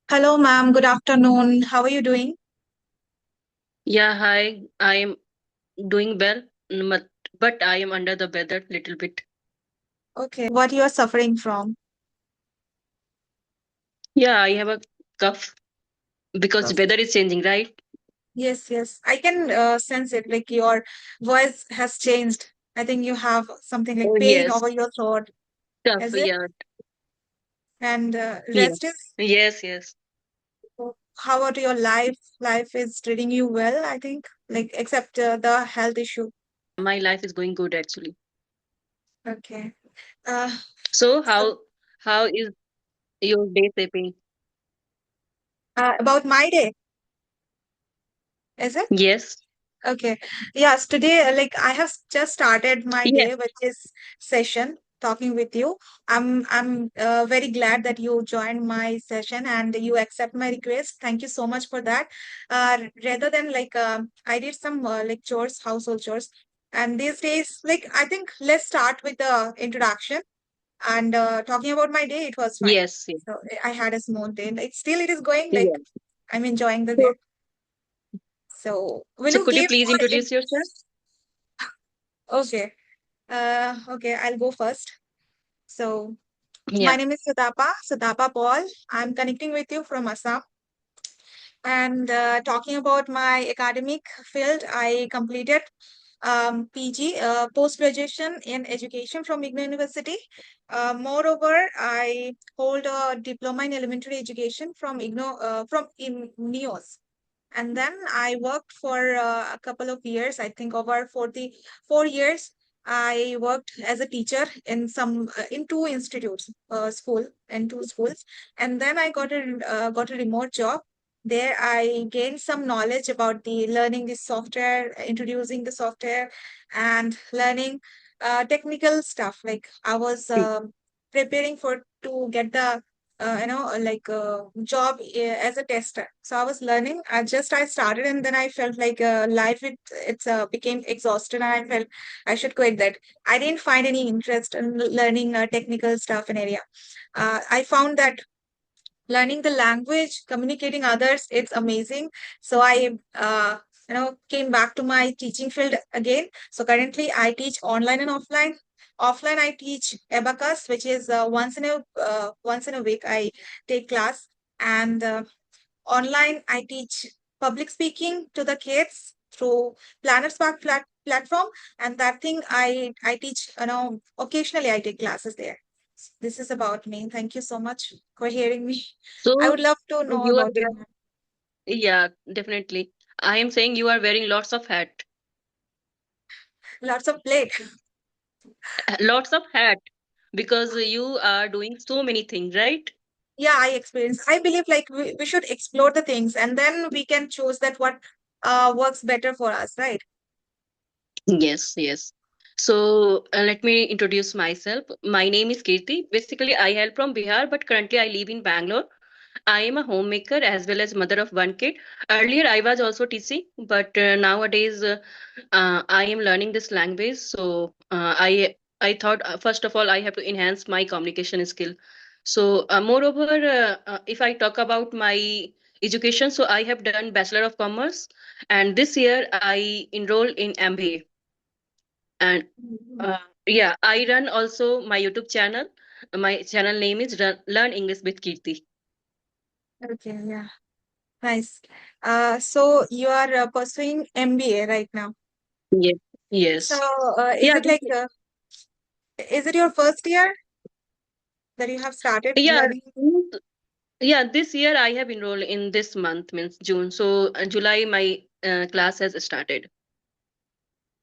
Hello, ma'am. Good afternoon. How are you doing? Yeah, hi. I am doing well, but I am under the weather little bit. Okay. What you are suffering from? Yeah, I have a cough because Cough. weather is changing, right? Yes, yes. I can sense it. Like your voice has changed. I think you have something like Oh pain yes, over your throat. tough. Is it? Yeah, And yeah. rest is Yes. how about your life? Life is treating you well, I think. Like except the health issue. My life is going good actually. Okay. Uh, So so how is your day shaping? about my day, is it? Yes, Okay. Yes, today, like I have just started my yes, day with this session talking with you. I'm very glad that you joined my session and you accept my request. Thank you so much for that. Rather than like I did some like chores, household chores, and these days, like I think let's start with the introduction and talking about my day. It was fine. yes. So I had a small day. Like still, it is going. Like Yes. I'm enjoying the day. So, So will so you could you give please more? introduce yourself? Okay. Okay, I'll go first. So, my Yeah. name is Sudapa Paul. I'm connecting with you from Assam. And talking about my academic field, I completed PG, post-graduation in education from IGNOU University. Moreover, I hold a diploma in elementary education from IGNOU, from in NEOS. And then I worked for a couple of years, I think over 44 years. I worked as a teacher in some in two institutes, school and two schools, and then I got a remote job. There, I gained some knowledge about the learning the software, introducing the software, and learning technical stuff. Like I was preparing for to get the like job as a tester. So I was learning. I started, and then I felt like life it's became exhausted, and I felt I should quit that. I didn't find any interest in learning technical stuff in area. I found that learning the language, communicating others, it's amazing. So I came back to my teaching field again. So currently I teach online and offline. Offline I teach abacus, which is once in a week I take class, and online I teach public speaking to the kids through Planner Spark platform, and that thing I teach. Occasionally I take classes there. This is about me. Thank you so much for hearing me. I So would love to know you are about you. yeah, definitely. I am saying you are wearing lots of hat, Lots of plate. lots of hat because you are doing so many things, right? Yeah, I experience. I believe like we should explore the things and then we can choose that what works better for us, right? Yes. So let me introduce myself. My name is Kirti. Basically, I hail from Bihar, but currently I live in Bangalore. I am a homemaker as well as mother of one kid. Earlier, I was also teaching, but nowadays I am learning this language. So I thought first of all I have to enhance my communication skill. So moreover, if I talk about my education, so I have done Bachelor of Commerce, and this year I enrolled in MBA. And Mhm. uh, yeah, I run also my YouTube channel. My channel name is Learn English with Kirti. Okay, yeah. Nice. So you are pursuing MBA right now. Yes, So yes. is Yeah, it like is it your first year that you have started yeah, learning? mm, yeah. This year I have enrolled in this month, means June. So July my class has started.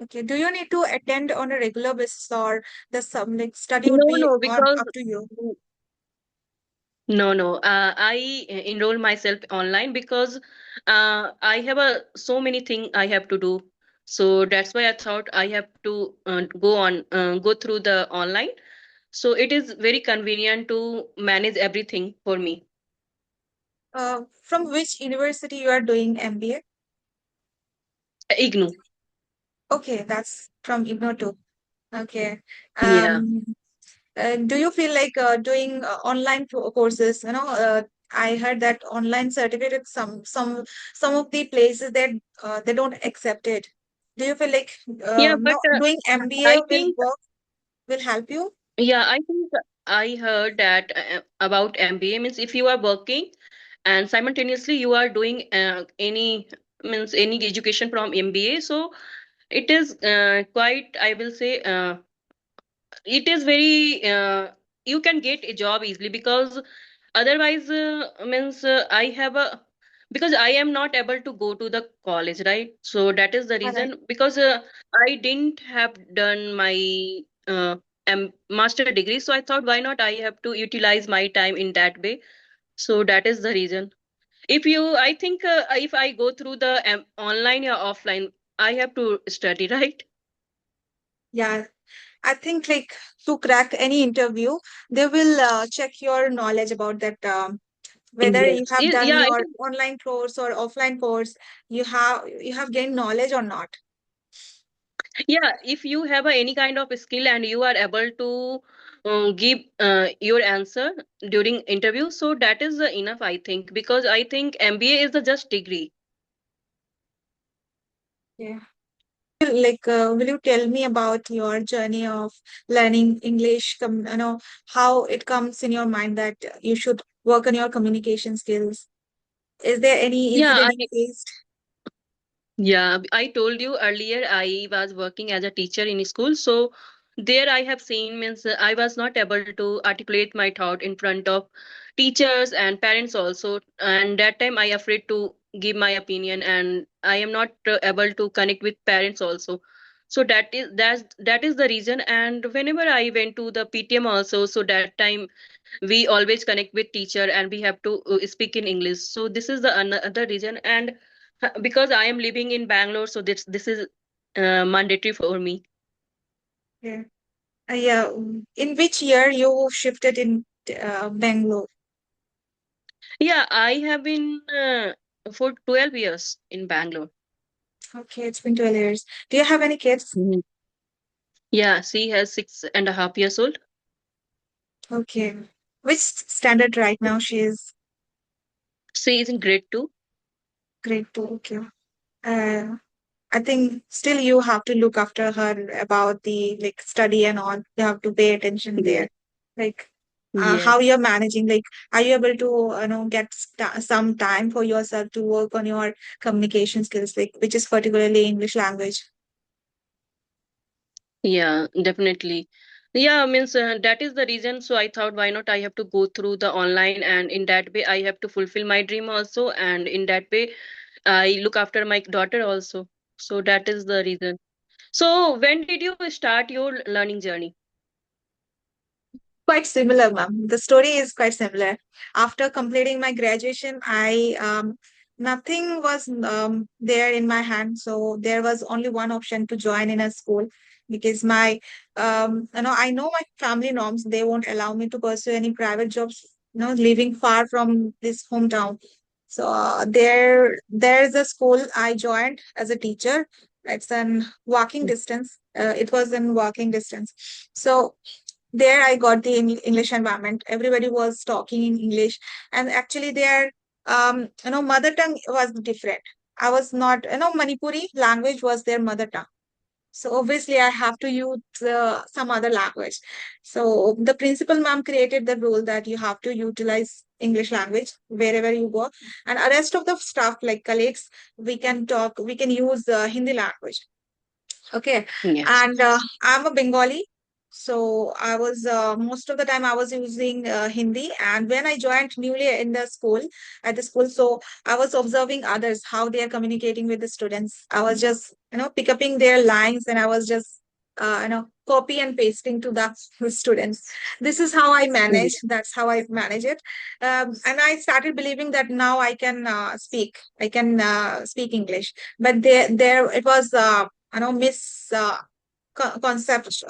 Okay. Do you need to attend on a regular basis or the some like study would No, be no, on because up to you? no. I enroll myself online because I have so many things I have to do. So that's why I thought I have to go through the online. So it is very convenient to manage everything for me. From which university you are doing MBA? IGNU. Okay, that's from IGNOR too. Okay. Yeah. Do you feel like doing online courses, I heard that online certificate, some of the places that they don't accept it. Do you feel like Yeah, but no, doing MBA I will think work, will help you? yeah, I think I heard that about MBA means if you are working and simultaneously you are doing any means any education from MBA, so it is quite, I will say, it is very you can get a job easily because otherwise means I have a because I am not able to go to the college, right? So that is the All right. reason because I didn't have done my uh, master degree, so I thought why not I have to utilize my time in that way. So that is the reason. If you I think if I go through the online or offline, I have to study, right? Yeah, I think like to crack any interview, they will check your knowledge about that. Whether you Yes. have done Yeah, your online course or offline course, you have gained knowledge or not. yeah, if you have any kind of skill and you are able to give your answer during interview, so that is enough, I think, because I think MBA is the just degree. Yeah. Like, will you tell me about your journey of learning English? How it comes in your mind that you should work on your communication skills. Is there any Yeah, incident you faced? yeah, I told you earlier I was working as a teacher in school. So there I have seen means I was not able to articulate my thought in front of teachers and parents also. And that time I afraid to give my opinion and I am not able to connect with parents also. So that is the reason. And whenever I went to the PTM also, so that time we always connect with teacher and we have to speak in English. So this is the another reason. And because I am living in Bangalore, so this is mandatory for me. Yeah. Yeah. In which year you shifted in Bangalore? Yeah, I have been for 12 years in Bangalore. Okay, it's been 12 years. Do you have any kids? Mhm. Yeah, she has 6.5 years old. Okay. Which standard right now? She is She is in grade 2. grade two. Okay. Uh, I think still you have to look after her about the like study and all. You have to pay attention Yeah. there. Like Yes. how you're managing, like are you able to get some time for yourself to work on your communication skills, like which is particularly English language? Yeah, definitely. Yeah, means that is the reason. So I thought, why not? I have to go through the online, and in that way, I have to fulfill my dream also. And in that way, I look after my daughter also. So that is the reason. So when did you start your learning journey? Quite similar, ma'am. The story is quite similar. After completing my graduation, I nothing was there in my hand, so there was only one option to join in a school because my I know my family norms. They won't allow me to pursue any private jobs. Living far from this hometown. So there is a school I joined as a teacher. It's an walking distance. It was in walking distance. So there I got the English environment. Everybody was talking in English, and actually their mother tongue was different. I was not, Manipuri language was their mother tongue. So obviously I have to use some other language. So the principal ma'am created the rule that you have to utilize English language wherever you go, and the rest of the staff, like colleagues, we can use Hindi language. Okay. Yes. And I'm a Bengali. So I was most of the time I was using Hindi. And when I joined newly in the school, at the school, so I was observing others, how they are communicating with the students. I was just, pick upping their lines and I was just, copy and pasting to the students. This is how I manage. That's how I manage it. And I started believing that now I can speak English. But there it was, miss concept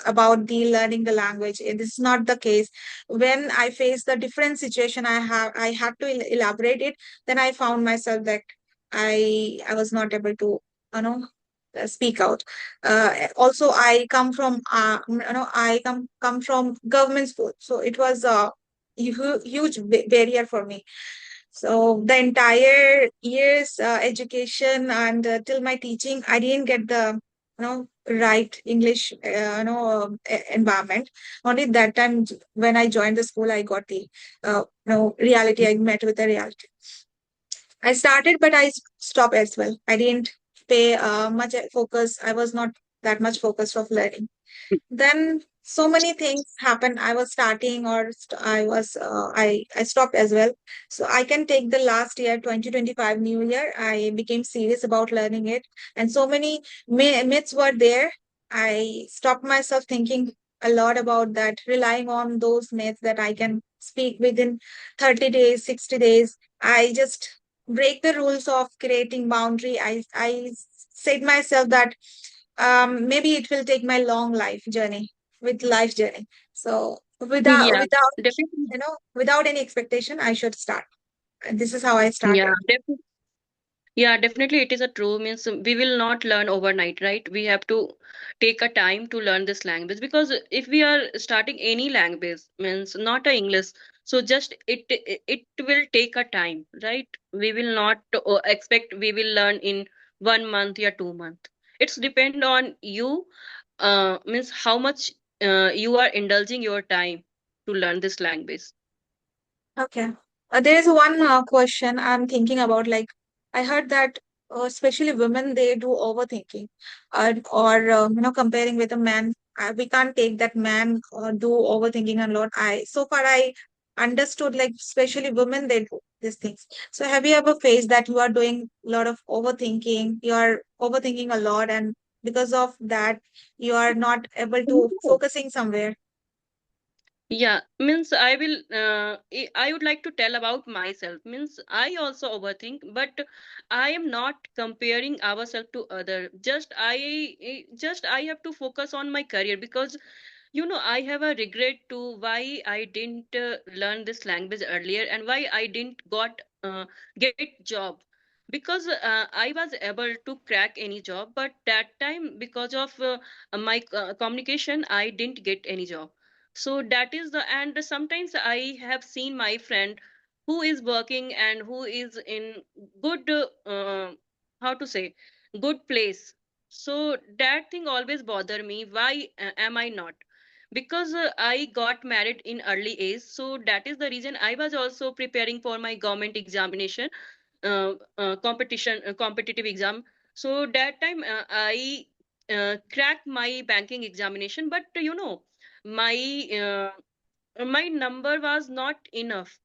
about the learning the language. This is not the case. When I faced the different situation, I had to elaborate it. Then I found myself that I was not able to you know speak out. Also, I come from I come from government school, so it was huge barrier for me. So the entire year's education and till my teaching, I didn't get the right English environment. Only that time when I joined the school, I got the reality. I met with the reality. I started, but I stopped as well. I didn't pay much focus. I was not that much focused of learning. Then so many things happened. I was starting, or I stopped as well. So I can take the last year, 2025 new year, I became serious about learning it, and so many myths were there. I stopped myself thinking a lot about that, relying on those myths that I can speak within 30 days, 60 days. I just break the rules of creating boundary. I said myself that maybe it will take my long life journey with life journey. So Yeah, definitely. without any expectation, I should start. And this is how I Yeah, started. definitely. Yeah, definitely it is a true means we will not learn overnight, right? We have to take a time to learn this language because if we are starting any language means not a English, so just it will take a time, right? We will not expect we will learn in 1 month or 2 month. It's depend on you, means how much you are indulging your time to learn this language. Okay. There is one question I'm thinking about. Like, I heard that especially women, they do overthinking, or comparing with a man. We can't take that man do overthinking a lot. I so far I understood, like, especially women, they do these things. So have you ever faced that you are doing a lot of overthinking? You are overthinking a lot, and because of that, you are not able to focusing somewhere. Yeah, means I will. I would like to tell about myself. Means I also overthink, but I am not comparing ourselves to other. Just I have to focus on my career because I have a regret to why I didn't learn this language earlier and why I didn't got get job because I was able to crack any job, but that time because of my communication I didn't get any job. So that is the, and sometimes I have seen my friend who is working and who is in good how to say good place. So that thing always bother me, why am I not? Because I got married in early age, so that is the reason I was also preparing for my government examination, competitive exam. So that time I cracked my banking examination, but my my number was not enough,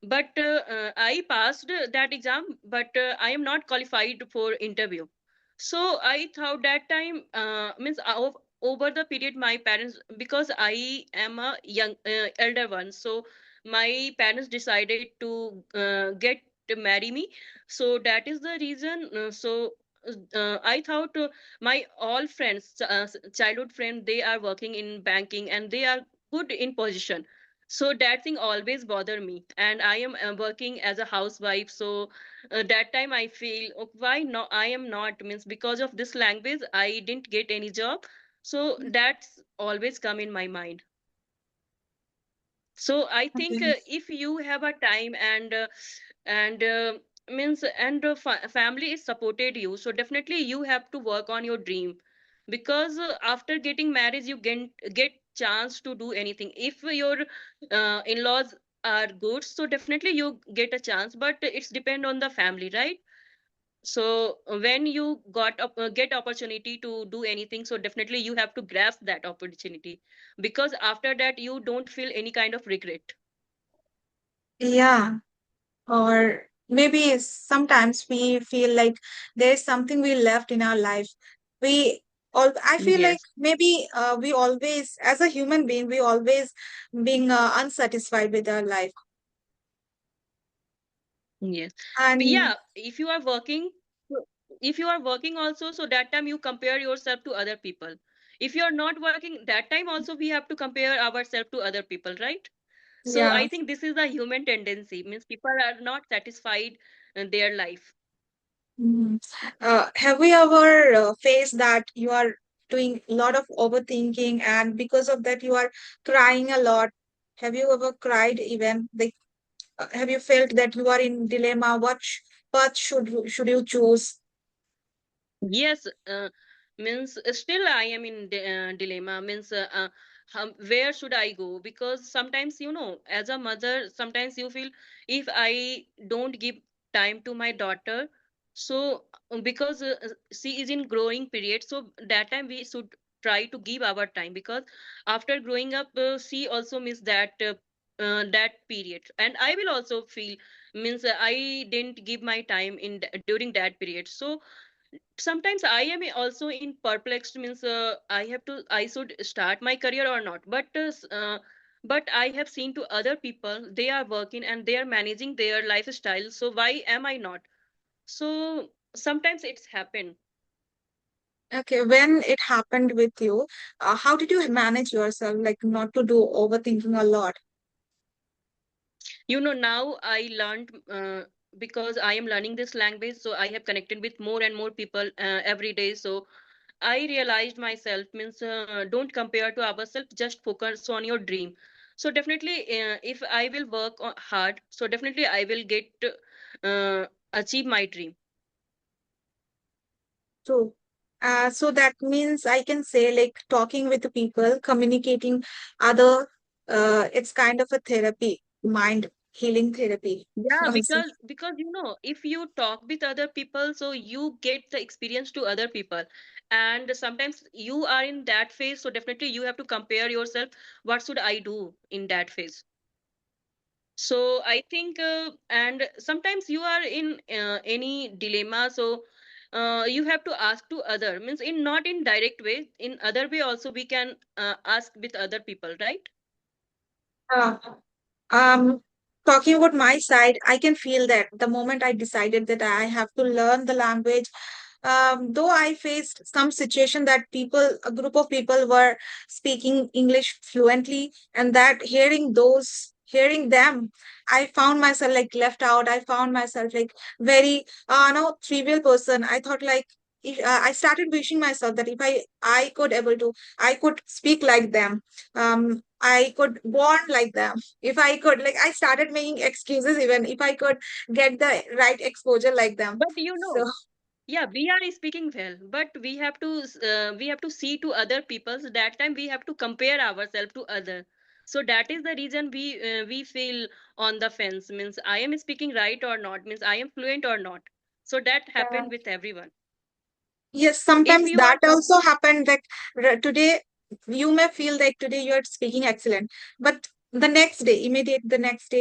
but I passed that exam, but I am not qualified for interview. So I thought that time means over the period my parents, because I am a young elder one, so my parents decided to get to marry me. So that is the reason. I thought my all friends, childhood friends, they are working in banking and they are good in position. So that thing always bother me, and I am working as a housewife. So that time I feel, oh, why not I am not, means because of this language I didn't get any job. So that's always come in my mind. So I think Okay. if you have a time and means and family is supported you, so definitely you have to work on your dream, because after getting married you get chance to do anything. If your in-laws are good, so definitely you get a chance, but it's depend on the family, right? So when you get opportunity to do anything, so definitely you have to grasp that opportunity, because after that you don't feel any kind of regret. Yeah. Or maybe sometimes we feel like there's something we left in our life. We all, I feel like Yes, maybe we always, as a human being, we always being unsatisfied with our life. yes. But And yeah, if you are working also, so that time you compare yourself to other people. If you are not working, that time also we have to compare ourselves to other people, right? So yeah. I think this is the human tendency, means people are not satisfied in their life. Mhm. Have you ever faced that you are doing a lot of overthinking and because of that you are crying a lot? Have you ever cried even? Like, have you felt that you are in dilemma? What path should you choose? Yes, means still I am in dilemma. Means where should I go? Because sometimes as a mother, sometimes you feel if I don't give time to my daughter, so because she is in growing period, so that time we should try to give our time because after growing up, she also miss that period, and I will also feel means I didn't give my time during that period. So sometimes I am also in perplexed means I should start my career or not, but I have seen to other people they are working and they are managing their lifestyle, so why am I not? So sometimes it's happened. Okay, when it happened with you, how did you manage yourself, like not to do overthinking a lot? Now I learned because I am learning this language, so I have connected with more and more people every day. So I realized myself means don't compare to ourselves, just focus on your dream. So definitely, if I will work hard, so definitely I will get achieve my dream. True. So that means I can say like talking with the people, communicating other, it's kind of a therapy, mind healing therapy Yeah, also. because if you talk with other people, so you get the experience to other people, and sometimes you are in that phase, so definitely you have to compare yourself. What should I do in that phase? So I think and sometimes you are in any dilemma, so you have to ask to other means in not in direct way, in other way also we can ask with other people, right? Uh, um, Talking about my side, I can feel that the moment I decided that I have to learn the language, though I faced some situation that a group of people were speaking English fluently, and that hearing them, I found myself like left out. I found myself like very, no, trivial person. I thought like, I started wishing myself that if I could able to, I could speak like them. I could born like them. If I could, like, I started making excuses even if I could get the right exposure like them. But So yeah, we are speaking well, but we have to see to other people's, that time we have to compare ourselves to other. So that is the reason we feel on the fence means I am speaking right or not, means I am fluent or not. So that uh, happened with everyone. yes, If sometimes you that are also happened. Like today, you may feel like today you are speaking excellent, but the next day,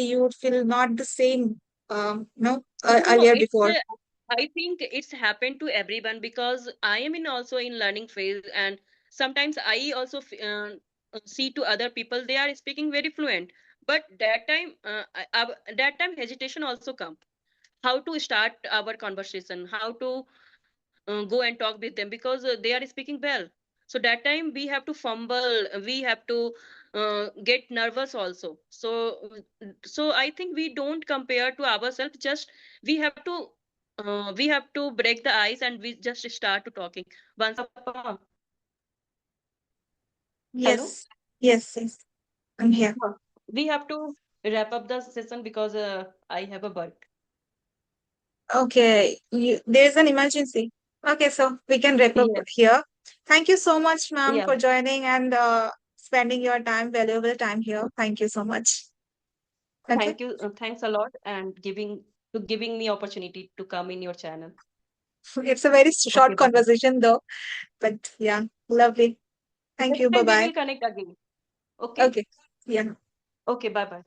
you would feel not the same. No, no, earlier it's before. I think it's happened to everyone because I am in also in learning phase, and sometimes I also see to other people they are speaking very fluent, but that time that time hesitation also come. How to start our conversation, how to go and talk with them because they are speaking well. So that time we have to fumble, we have to get nervous also. So I think we don't compare to ourselves, just we have to break the ice and we just start to talking once upon. Hello. Yes, yes, yes. I'm here. Huh. We have to wrap up the session because I have a work. Okay, there's an emergency. Okay, so we can wrap up Yes. here. Thank you so much, ma'am, Yeah. for joining and spending your time, valuable time here. Thank you so much. Okay, Thank you. Thanks a lot and giving me opportunity to come in your channel. it's a very Okay, short bye bye. conversation though, but yeah, lovely. Thank Next you. Bye time we bye. will connect again. Okay. Okay, yeah. Okay. Bye bye.